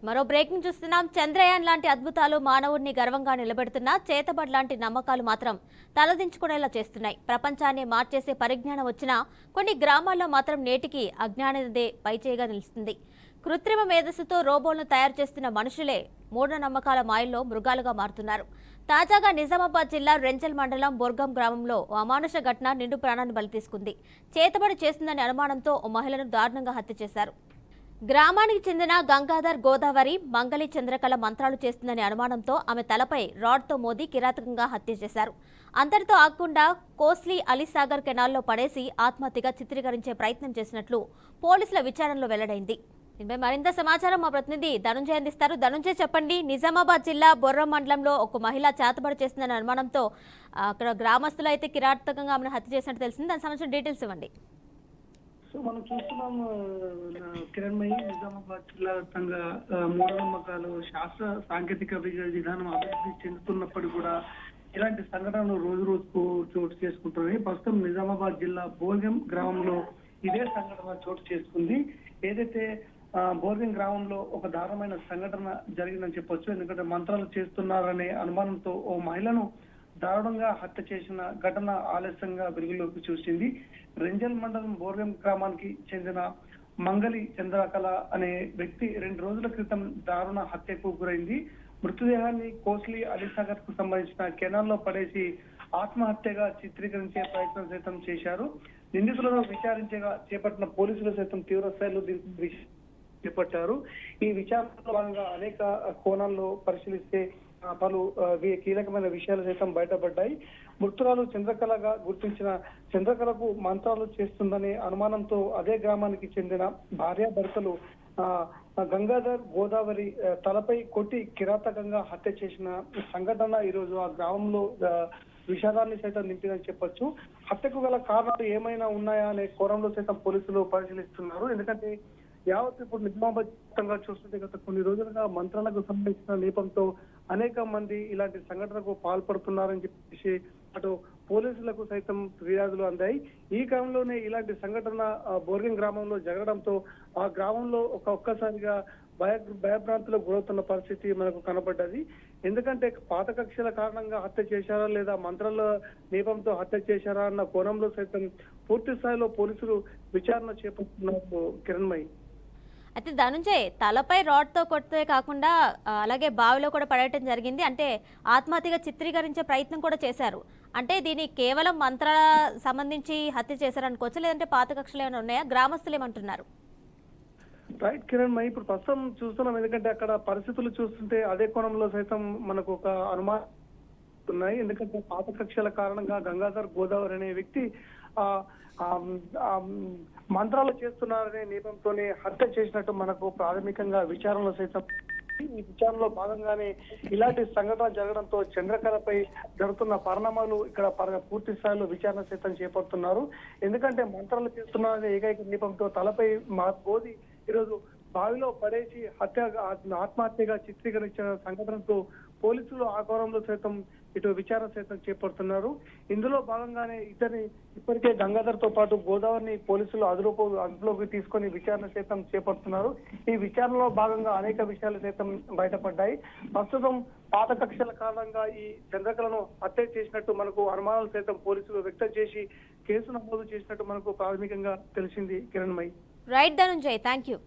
మరో బ్రేకింగ్ చూస్తున్నాం. చంద్రయాన్ లాంటి అద్భుతాలు మానవుడిని గర్వంగా నిలబెడుతున్నా చేతబడి లాంటి నమ్మకాలు మాత్రం తలదించుకునేలా చేస్తున్నాయి. ప్రపంచాన్ని మార్చేసే పరిజ్ఞానం వచ్చినా కొన్ని గ్రామాల్లో మాత్రం నేటికి అజ్ఞానదే పైచేయిగా నిలుస్తుంది. కృత్రిమ మేధస్సుతో రోబోలను తయారు చేస్తున్న మనుషులే మూఢనమ్మకాల మాయల్లో మృగాలుగా మారుతున్నారు. తాజాగా నిజామాబాద్ జిల్లా రెంజల్ మండలం బొర్గం గ్రామంలో ఓ అమానుష ఘటన నిండు ప్రాణాన్ని బలి తీసుకుంది. చేతబడి చేస్తుందనే అనుమానంతో ఓ మహిళను దారుణంగా హత్య చేశారు. గ్రామానికి చెందిన గంగాధర్ గోదావరి మంగళి చంద్రకళ మంత్రాలు చేస్తుందనే అనుమానంతో ఆమె తలపై రాడ్తో మోదీ కిరాతకంగా హత్య చేశారు. అంతటితో ఆగకుండా కోస్లీ అలీసాగర్ కెనాల్లో పడేసి ఆత్మహత్యగా చిత్రీకరించే ప్రయత్నం చేసినట్లు పోలీసుల విచారణలో వెల్లడైంది. దీనిపై మరింత సమాచారం మా ప్రతినిధి ధనుంజయ్ అందిస్తారు. ధనుంజయ్, చెప్పండి. నిజామాబాద్ జిల్లా బొర్రం మండలంలో ఒక మహిళ చేతబడి చేస్తుందనే అనుమానంతో అక్కడ గ్రామస్తులు అయితే కిరాతకంగా ఆమెను హత్య చేసినట్టు తెలిసింది. దానికి సంబంధించిన డీటెయిల్స్ ఇవ్వండి. సో మనం చూస్తున్నాం కిరణ్మయి, నిజామాబాద్ జిల్లా వ్యాప్తంగా మూఢనమ్మకాలు శాస్త్ర సాంకేతిక విధానం అభివృద్ధి చెందుతున్నప్పటికీ కూడా ఇలాంటి సంఘటనలు రోజు రోజుకు చోటు చేసుకుంటున్నాయి. ప్రస్తుతం నిజామాబాద్ జిల్లా బోర్గం గ్రామంలో ఇదే సంఘటన చోటు చేసుకుంది. ఏదైతే బోర్గం గ్రామంలో ఒక దారుణమైన సంఘటన జరిగిందని చెప్పొచ్చు. ఎందుకంటే మంత్రాలు చేస్తున్నారనే అనుమానంతో ఓ మహిళను దారుణంగా హత్య చేసిన ఘటన ఆలస్యంగా వెలుగులోకి చూసింది. రెంజల్ మండలం బోర్గం గ్రామానికి చెందిన మంగళి చంద్రకళ అనే వ్యక్తి 2 రోజుల క్రితం దారుణ హత్యకు గురైంది. మృతదేహాన్ని కోస్లీ అలీసాగర్ కు సంబంధించిన కెనాల్లో పడేసి ఆత్మహత్యగా చిత్రీకరించే ప్రయత్నం సైతం చేశారు. నిందితులను విచారించగా చేపట్టిన పోలీసులు సైతం తీవ్ర స్థాయిలో చేపట్టారు. ఈ విచారణలో భాగంగా అనేక కోణాల్లో పరిశీలిస్తే పలు కీలకమైన విషయాలు సైతం బయటపడ్డాయి. మృతురాలు చంద్రకళగా గుర్తించిన చంద్రకళకు మంత్రాలు చేస్తుందనే అనుమానంతో అదే గ్రామానికి చెందిన భార్యాభర్తలు గంగాధర్ గోదావరి తలపై కొట్టి కిరాతకంగా హత్య చేసిన సంఘటన ఈరోజు ఆ గ్రామంలో విషాదాన్ని సైతం నింపిందని చెప్పొచ్చు. హత్యకు గల కారణాలు ఏమైనా ఉన్నాయా అనే కోణంలో సైతం పోలీసులు పరిశీలిస్తున్నారు. ఎందుకంటే యావత్ ఇప్పుడు నిజామాబాద్గా చూస్తుంటే గత కొన్ని రోజులుగా మంత్రాలకు సంబంధించిన నేపంతో అనేక మంది ఇలాంటి సంఘటనకు పాల్పడుతున్నారని చెప్పేసి అటు పోలీసులకు సైతం ఫిర్యాదులు అందాయి. ఈ క్రమంలోనే ఇలాంటి సంఘటన బోర్గం గ్రామంలో జరగడంతో ఆ గ్రామంలో ఒక్కసారిగా భయభ్రాంతులకు గురవుతున్న పరిస్థితి మనకు కనబడ్డది. ఎందుకంటే పాత కక్షల కారణంగా హత్య చేశారా లేదా మంత్రాల నేపంతో హత్య చేశారా అన్న కోణంలో సైతం పూర్తి స్థాయిలో పోలీసులు విచారణ చేపడుతున్నారు. కిరణ్మయి, అయితే ధనుంజయ్, తలపై రాడ్తో కొడితే కాకుండా అలాగే బావిలో కూడా పడేయటం జరిగింది. అంటే ఆత్మహత్యగా చిత్రీకరించే ప్రయత్నం కూడా చేశారు. అంటే దీన్ని కేవలం మంత్రాల సంబంధించి హత్య చేశారనుకోవచ్చు, లేదంటే పాత కక్షలు ఏమైనా ఉన్నాయా? గ్రామస్తులు ఏమంటున్నారు? రైట్ కిరణ్మయి, ఇప్పుడు ప్రస్తుతం చూస్తున్నాం. ఎందుకంటే అక్కడ పరిస్థితులు చూస్తుంటే అదే కోణంలో సైతం మనకు ఒక అనుమానం ఉన్నాయి. ఎందుకంటే పాత కక్షల కారణంగా గంగాధర్ గోదావరి అనే వ్యక్తి మంత్రాలు చేస్తున్నారనే నేపంతోనే హత్య చేసినట్టు మనకు ప్రాథమికంగా విచారణలో సైతం. ఈ విచారణలో భాగంగానే ఇలాంటి సంఘటన జరగడంతో చంద్రకళపై జరుగుతున్న పరిణామాలు ఇక్కడ పూర్తి స్థాయిలో విచారణ సైతం చేపడుతున్నారు. ఎందుకంటే మంత్రాలు చేస్తున్నారనే ఏకైక నేపంతో తలపై మోదీ ఈరోజు బావిలో పడేసి ఆత్మహత్యగా చిత్రీకరించిన సంఘటనతో పోలీసులు ఆ కోణంలో సైతం ఇటు విచారణ సైతం చేపడుతున్నారు. ఇందులో భాగంగానే ఇప్పటికే గంగాధర్ తో పాటు గోదావరిని పోలీసులు అదుపులోకి తీసుకొని విచారణ సైతం చేపడుతున్నారు. ఈ విచారణలో భాగంగా అనేక విషయాలు సైతం బయటపడ్డాయి. ప్రస్తుతం పాత కక్షల కారణంగా ఈ చంద్రకళను హత్య చేసినట్టు మనకు అనుమానాలు సైతం పోలీసులు వ్యక్తం చేసి కేసు నమోదు చేసినట్టు మనకు ప్రాథమికంగా తెలిసింది. Kiranmayi. Right Dhanunjay, thank you.